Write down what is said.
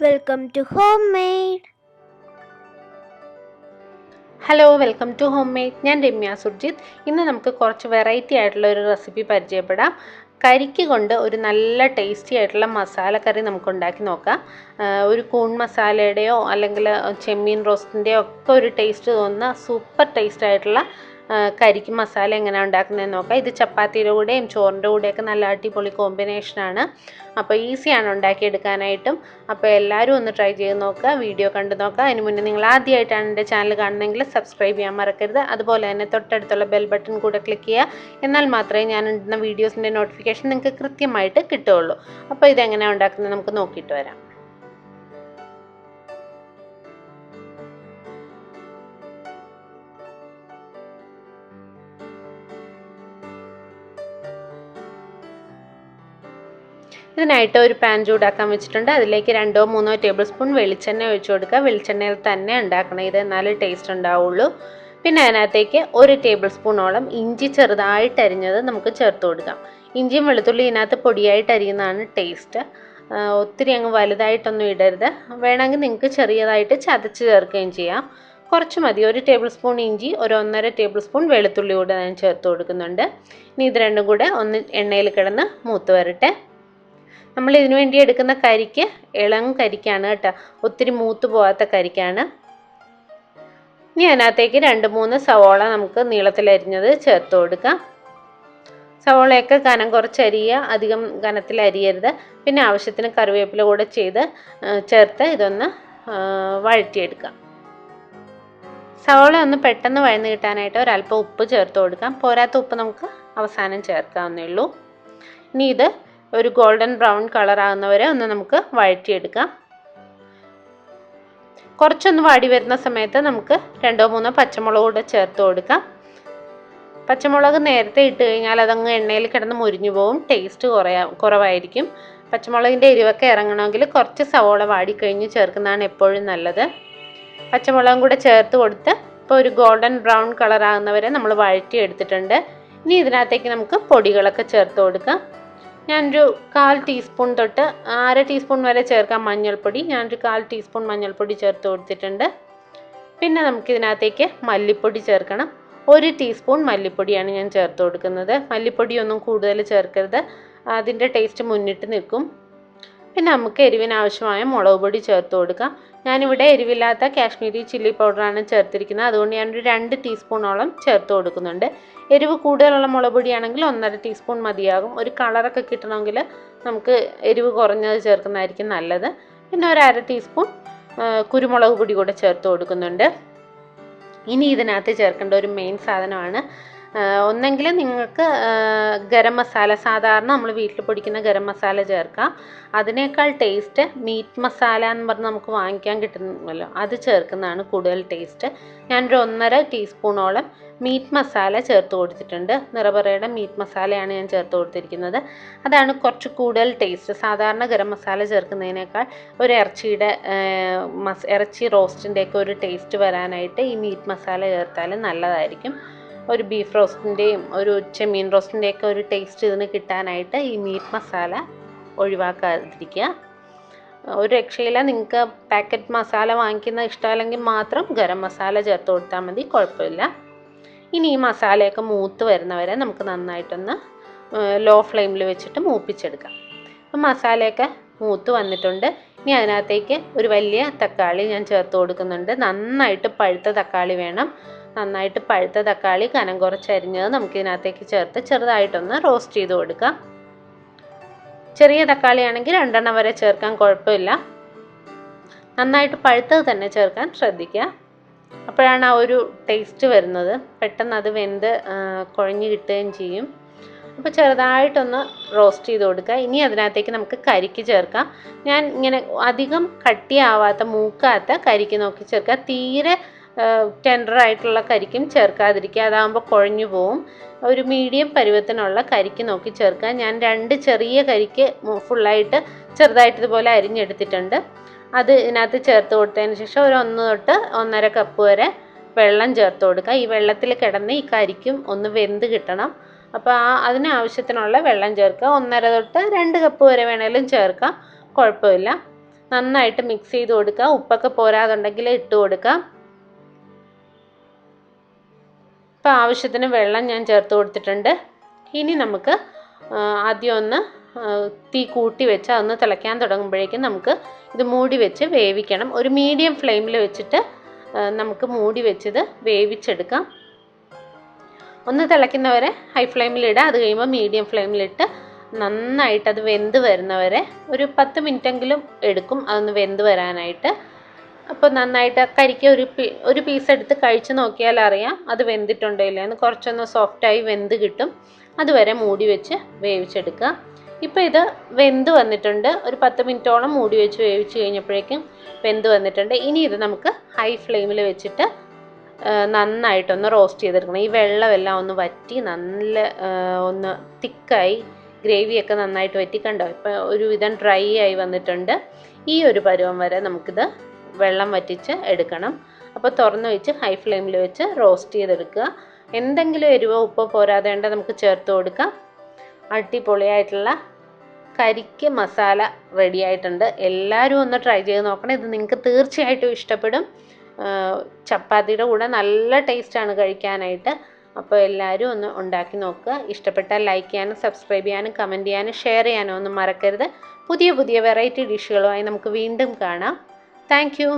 Welcome to Homemade. Hello welcome to Homemade. ഞാൻ രമ്യ സുർജിത്ത്. ഇന്ന് നമുക്ക് കുറച്ച് വെറൈറ്റി ആയിട്ടുള്ള ഒരു റെസിപ്പി പരിചയപ്പെടാം. കരിക്ക് കൊണ്ട് ഒരു നല്ല ടേസ്റ്റി ആയിട്ടുള്ള മസാല കറി നമുക്ക് ഉണ്ടാക്കി നോക്കാം. ഒരു കൂൺ മസാലയുടെയോ അല്ലെങ്കിൽ ചെമ്മീൻ റോസ്റ്റിൻ്റെയോ ഒക്കെ ഒരു ടേസ്റ്റ് തോന്നുന്ന സൂപ്പർ ടേസ്റ്റ് ആയിട്ടുള്ള കരിക്ക് മസാല എങ്ങനെയാണ് ഉണ്ടാക്കുന്നതെന്ന് നോക്കാം. ഇത് ചപ്പാത്തിയുടെ കൂടെയും ചോറിൻ്റെ കൂടെയൊക്കെ നല്ല അടിപൊളി കോമ്പിനേഷനാണ്. അപ്പോൾ ഈസിയാണ് ഉണ്ടാക്കിയെടുക്കാനായിട്ടും. അപ്പോൾ എല്ലാവരും ഒന്ന് ട്രൈ ചെയ്ത് നോക്കുക, വീഡിയോ കണ്ടു നോക്കുക. അതിന് മുന്നേ നിങ്ങൾ ആദ്യമായിട്ടാണ് എൻ്റെ ചാനൽ കാണുന്നതെങ്കിൽ സബ്സ്ക്രൈബ് ചെയ്യാൻ മറക്കരുത്. അതുപോലെ തന്നെ തൊട്ടടുത്തുള്ള ബെൽ ബട്ടൺ കൂടെ ക്ലിക്ക് ചെയ്യുക. എന്നാൽ മാത്രമേ ഞാൻ ഇടുന്ന വീഡിയോസിൻ്റെ നോട്ടിഫിക്കേഷൻ നിങ്ങൾക്ക് കൃത്യമായിട്ട് കിട്ടുകയുള്ളൂ. അപ്പോൾ ഇതെങ്ങനെയാണ് ഉണ്ടാക്കുന്നത് നമുക്ക് നോക്കിയിട്ട് വരാം. ഇതിനായിട്ട് ഒരു പാൻ ചൂടാക്കാൻ വെച്ചിട്ടുണ്ട്. അതിലേക്ക് 2-3 ടേബിൾ സ്പൂൺ വെളിച്ചെണ്ണ ഒഴിച്ചു കൊടുക്കുക. വെളിച്ചെണ്ണയിൽ തന്നെ ഉണ്ടാക്കണം, ഇത് എന്നാലേ ടേസ്റ്റ് ഉണ്ടാവുള്ളൂ. പിന്നെ അതിനകത്തേക്ക് 1 ടേബിൾ സ്പൂണോളം ഇഞ്ചി ചെറുതായിട്ട് അരിഞ്ഞത് നമുക്ക് ചേർത്ത് കൊടുക്കാം. ഇഞ്ചിയും വെളുത്തുള്ളി ഇതിനകത്ത് പൊടിയായിട്ട് അരിയുന്നതാണ് ടേസ്റ്റ്. ഒത്തിരി അങ്ങ് വലുതായിട്ടൊന്നും ഇടരുത്. വേണമെങ്കിൽ നിങ്ങൾക്ക് ചെറിയതായിട്ട് ചതച്ച് ചേർക്കുകയും ചെയ്യാം. കുറച്ച് മതി. 1 ടേബിൾ സ്പൂൺ ഇഞ്ചി, 1.5 ടേബിൾ സ്പൂൺ വെളുത്തുള്ളി കൂടെ ഞാൻ ചേർത്ത് കൊടുക്കുന്നുണ്ട്. ഇനി ഇത് രണ്ടും കൂടെ ഒന്ന് എണ്ണയിൽ കിടന്ന് മൂത്ത് വരട്ടെ. നമ്മൾ ഇതിനു വേണ്ടി എടുക്കുന്ന കരിക്ക് ഇളം കരിക്കാണ് കേട്ടോ, ഒത്തിരി മൂത്ത് പോകാത്ത കരിക്കാണ്. ഇനി അതിനകത്തേക്ക് 2-3 സവോള നമുക്ക് നീളത്തിലരിഞ്ഞത് ചേർത്ത് കൊടുക്കാം. സവോളയൊക്കെ കനം കുറച്ച് അരിയുക, അധികം കനത്തിൽ അരിയരുത്. പിന്നെ ആവശ്യത്തിന് കറിവേപ്പില കൂടെ ചേർത്ത് ഇതൊന്ന് വഴറ്റിയെടുക്കാം. സവോള ഒന്ന് പെട്ടെന്ന് വഴന്ന് കിട്ടാനായിട്ട് ഒരല്പം ഉപ്പ് ചേർത്ത് കൊടുക്കാം. പോരാത്ത ഉപ്പ് നമുക്ക് അവസാനം ചേർക്കാവുന്നേ ഉള്ളൂ. ഇനി ഇത് ഒരു ഗോൾഡൻ ബ്രൗൺ കളർ ആകുന്നവരെ ഒന്ന് നമുക്ക് വഴറ്റിയെടുക്കാം. കുറച്ചൊന്ന് വാടി വരുന്ന സമയത്ത് നമുക്ക് 2-3 പച്ചമുളക് കൂടെ ചേർത്ത് കൊടുക്കാം. പച്ചമുളക് നേരത്തെ ഇട്ട് കഴിഞ്ഞാൽ അതങ്ങ് എണ്ണയിൽ കിടന്ന് മുരിഞ്ഞു പോകും, ടേസ്റ്റ് കുറവായിരിക്കും. പച്ചമുളകിൻ്റെ എരിവൊക്കെ ഇറങ്ങണമെങ്കിൽ കുറച്ച് സവോള വാടിക്കഴിഞ്ഞ് ചേർക്കുന്നതാണ് എപ്പോഴും നല്ലത്. പച്ചമുളകും കൂടെ ചേർത്ത് കൊടുത്ത് ഇപ്പോൾ ഒരു ഗോൾഡൻ ബ്രൗൺ കളർ ആകുന്നവരെ നമ്മൾ വഴറ്റി എടുത്തിട്ടുണ്ട്. ഇനി ഇതിനകത്തേക്ക് നമുക്ക് പൊടികളൊക്കെ ചേർത്ത് കൊടുക്കാം. ഞാനൊരു 1/4 ടീസ്പൂൺ തൊട്ട് 1/2 ടീസ്പൂൺ വരെ ചേർക്കാം മഞ്ഞൾപ്പൊടി. ഞാനൊരു 1/4 ടീസ്പൂൺ മഞ്ഞൾപ്പൊടി ചേർത്ത് കൊടുത്തിട്ടുണ്ട്. പിന്നെ നമുക്കിതിനകത്തേക്ക് മല്ലിപ്പൊടി ചേർക്കണം. 1 ടീസ്പൂൺ മല്ലിപ്പൊടിയാണ് ഞാൻ ചേർത്ത് കൊടുക്കുന്നത്. മല്ലിപ്പൊടിയൊന്നും കൂടുതൽ ചേർക്കരുത്, അതിൻ്റെ ടേസ്റ്റ് മുന്നിട്ട് നിൽക്കും. പിന്നെ നമുക്ക് എരിവിന് ആവശ്യമായ മുളക് പൊടി ചേർത്ത് കൊടുക്കാം. ഞാനിവിടെ എരിവില്ലാത്ത കാശ്മീരി ചില്ലി പൗഡറാണ് ചേർത്തിരിക്കുന്നത്, അതുകൊണ്ട് ഞാനൊരു 2 ടീസ്പൂണോളം ചേർത്ത് കൊടുക്കുന്നുണ്ട്. എരിവ് കൂടുതലുള്ള മുളക് പൊടിയാണെങ്കിൽ 1.5 ടീസ്പൂൺ മതിയാകും. ഒരു കളറൊക്കെ കിട്ടണമെങ്കിൽ നമുക്ക് എരിവ് കുറഞ്ഞത് ചേർക്കുന്നതായിരിക്കും നല്ലത്. പിന്നെ ഒരു 1/2 ടീസ്പൂൺ കുരുമുളക് പൊടി കൂടെ ചേർത്ത് കൊടുക്കുന്നുണ്ട്. ഇനി ഇതിനകത്ത് ചേർക്കേണ്ട ഒരു മെയിൻ സാധനമാണ്, ഒന്നെങ്കിൽ നിങ്ങൾക്ക് ഗരം മസാല, സാധാരണ നമ്മൾ വീട്ടിൽ പൊടിക്കുന്ന ഗരം മസാല ചേർക്കാം. അതിനേക്കാൾ ടേസ്റ്റ് മീറ്റ് മസാല എന്ന് പറഞ്ഞ് നമുക്ക് വാങ്ങിക്കാൻ കിട്ടുമല്ലോ, അത് ചേർക്കുന്നതാണ് കൂടുതൽ ടേസ്റ്റ്. ഞാനൊരു 1.5 ടീസ്പൂണോളം മീറ്റ് മസാല ചേർത്ത് കൊടുത്തിട്ടുണ്ട്. നിറപറയുടെ മീറ്റ് മസാലയാണ് ഞാൻ ചേർത്ത് കൊടുത്തിരിക്കുന്നത്. അതാണ് കുറച്ച് കൂടുതൽ ടേസ്റ്റ്. സാധാരണ ഗരം മസാല ചേർക്കുന്നതിനേക്കാൾ ഒരു ഇറച്ചി റോസ്റ്റിൻ്റെയൊക്കെ ഒരു ടേസ്റ്റ് വരാനായിട്ട് ഈ മീറ്റ് മസാല ചേർത്താൽ നല്ലതായിരിക്കും. ഒരു ബീഫ് റോസ്റ്റിൻ്റെയും ഒരു ചെമ്മീൻ റോസ്റ്റിൻ്റെയൊക്കെ ഒരു ടേസ്റ്റ് ഇതിന് കിട്ടാനായിട്ട് ഈ മീറ്റ് മസാല ഒഴിവാക്കാതിരിക്കുക. ഒരു രക്ഷയില്ല. നിങ്ങൾക്ക് പാക്കറ്റ് മസാല വാങ്ങിക്കുന്ന ഇഷ്ടമല്ലെങ്കിൽ മാത്രം ഗരം മസാല ചേർത്ത് കൊടുത്താൽ മതി, കുഴപ്പമില്ല. ഇനി ഈ മസാലയൊക്കെ മൂത്ത് വരുന്നവരെ നമുക്ക് നന്നായിട്ടൊന്ന് ലോ ഫ്ലെയിമിൽ വെച്ചിട്ട് മൂപ്പിച്ചെടുക്കാം. അപ്പം മസാലയൊക്കെ മൂത്ത് വന്നിട്ടുണ്ട്. ഇനി അതിനകത്തേക്ക് ഒരു വലിയ തക്കാളി ഞാൻ ചേർത്ത് കൊടുക്കുന്നുണ്ട്. നന്നായിട്ട് പഴുത്ത തക്കാളി വേണം. നന്നായിട്ട് പഴുത്ത തക്കാളി കനം കുറച്ചരിഞ്ഞത് നമുക്കിതിനകത്തേക്ക് ചേർത്ത് ചെറുതായിട്ടൊന്ന് റോസ്റ്റ് ചെയ്ത് കൊടുക്കാം. ചെറിയ തക്കാളിയാണെങ്കിൽ 2 വരെ ചേർക്കാൻ കുഴപ്പമില്ല. നന്നായിട്ട് പഴുത്തത് തന്നെ ചേർക്കാൻ ശ്രദ്ധിക്കുക, അപ്പോഴാണ് ആ ഒരു ടേസ്റ്റ് വരുന്നത്. പെട്ടെന്ന് അത് വെന്ത് കുഴഞ്ഞ് കിട്ടുകയും ചെയ്യും. അപ്പോൾ ചെറുതായിട്ടൊന്ന് റോസ്റ്റ് ചെയ്ത് കൊടുക്കുക. ഇനി അതിനകത്തേക്ക് നമുക്ക് കരിക്ക് ചേർക്കാം. ഞാൻ ഇങ്ങനെ അധികം കട്ടിയാവാത്ത മൂക്കാത്ത കരിക്ക് നോക്കി ചേർക്കുക. തീരെ ടെൻഡറായിട്ടുള്ള കരിക്കും ചേർക്കാതിരിക്കുക, അതാകുമ്പോൾ കുഴഞ്ഞു പോവും. ഒരു മീഡിയം പരുവത്തിനുള്ള കരിക്ക് നോക്കി ചേർക്കുക. ഞാൻ 2 ചെറിയ കരിക്ക് ഫുള്ളായിട്ട് ചെറുതായിട്ട് ഇതുപോലെ അരിഞ്ഞെടുത്തിട്ടുണ്ട്. അത് ഇതിനകത്ത് ചേർത്ത് കൊടുത്തതിന് ശേഷം ഒരു 1 തൊട്ട് 1.5 കപ്പ് വരെ വെള്ളം ചേർത്ത് കൊടുക്കുക. ഈ വെള്ളത്തിൽ കിടന്ന് ഈ കരിക്കും ഒന്ന് വെന്ത് കിട്ടണം. അപ്പോൾ അതിനാവശ്യത്തിനുള്ള വെള്ളം ചേർക്കുക. 1.5 തൊട്ട് 2 കപ്പ് വരെ വേണേലും ചേർക്കാം, കുഴപ്പമില്ല. നന്നായിട്ട് മിക്സ് ചെയ്ത് കൊടുക്കുക. ഉപ്പൊക്കെ പോരാതുണ്ടെങ്കിൽ ഇട്ട് കൊടുക്കാം. ഇപ്പോൾ ആവശ്യത്തിന് വെള്ളം ഞാൻ ചേർത്ത് കൊടുത്തിട്ടുണ്ട്. ഇനി നമുക്ക് ആദ്യം ഒന്ന് തീ കൂട്ടി വെച്ച് അതൊന്ന് തിളയ്ക്കാൻ തുടങ്ങുമ്പോഴേക്കും നമുക്ക് ഇത് മൂടി വെച്ച് വേവിക്കണം. ഒരു മീഡിയം ഫ്ലെയിമിൽ വെച്ചിട്ട് നമുക്ക് മൂടി വെച്ചത് വേവിച്ചെടുക്കാം. ഒന്ന് തിളയ്ക്കുന്നവരെ ഹൈ ഫ്ലെയിമിലിടുക. അത് കഴിയുമ്പോൾ മീഡിയം ഫ്ലെയിമിലിട്ട് നന്നായിട്ട് അത് വെന്ത് വരുന്നവരെ ഒരു 10 മിനിറ്റെങ്കിലും എടുക്കും അതൊന്ന് വെന്ത് വരാനായിട്ട്. അപ്പോൾ നന്നായിട്ട് കരിക്ക് ഒരു പീസ് എടുത്ത് കഴിച്ച് നോക്കിയാൽ അറിയാം അത് വെന്തിട്ടുണ്ടോ ഇല്ലയെന്ന്. കുറച്ചൊന്ന് സോഫ്റ്റായി വെന്ത് കിട്ടും. അതുവരെ മൂടി വെച്ച് വേവിച്ചെടുക്കുക. ഇപ്പോൾ ഇത് വെന്ത് വന്നിട്ടുണ്ട്. ഒരു 10 മിനിറ്റോളം മൂടി വെച്ച് വേവിച്ച് കഴിഞ്ഞപ്പോഴേക്കും വെന്ത് വന്നിട്ടുണ്ട്. ഇനി ഇത് നമുക്ക് ഹൈ ഫ്ലെയിമിൽ വെച്ചിട്ട് നന്നായിട്ടൊന്ന് റോസ്റ്റ് ചെയ്തെടുക്കണം. ഈ വെള്ളമെല്ലാം ഒന്ന് വറ്റി നല്ല ഒന്ന് തിക്കായി ഗ്രേവിയൊക്കെ നന്നായിട്ട് വറ്റി. കണ്ടോ ഇപ്പോൾ ഒരുവിധം ഡ്രൈ ആയി വന്നിട്ടുണ്ട്. ഈ ഒരു പരുവം വരെ നമുക്കിത് വെള്ളം വറ്റിച്ച് എടുക്കണം. അപ്പോൾ തുറന്ന് വെച്ച് ഹൈ ഫ്ലെയിമിൽ വെച്ച് റോസ്റ്റ് ചെയ്തെടുക്കുക. എന്തെങ്കിലും എരിവോ ഉപ്പോ പോരാതെ ഉണ്ട് നമുക്ക് ചേർത്ത് കൊടുക്കാം. അടിപൊളിയായിട്ടുള്ള കരിക്ക് മസാല റെഡി ആയിട്ടുണ്ട്. എല്ലാവരും ഒന്ന് ട്രൈ ചെയ്ത് നോക്കണം. ഇത് നിങ്ങൾക്ക് തീർച്ചയായിട്ടും ഇഷ്ടപ്പെടും. ചപ്പാത്തിയുടെ കൂടെ നല്ല ടേസ്റ്റാണ് കഴിക്കാനായിട്ട്. അപ്പോൾ എല്ലാവരും ഒന്ന് ഉണ്ടാക്കി നോക്കുക. ഇഷ്ടപ്പെട്ടാൽ ലൈക്ക് ചെയ്യാനും സബ്സ്ക്രൈബ് ചെയ്യാനും കമൻറ്റ് ചെയ്യാനും ഷെയർ ചെയ്യാനും ഒന്നും മറക്കരുത്. പുതിയ പുതിയ വെറൈറ്റി ഡിഷുകളുമായി നമുക്ക് വീണ്ടും കാണാം. Thank you.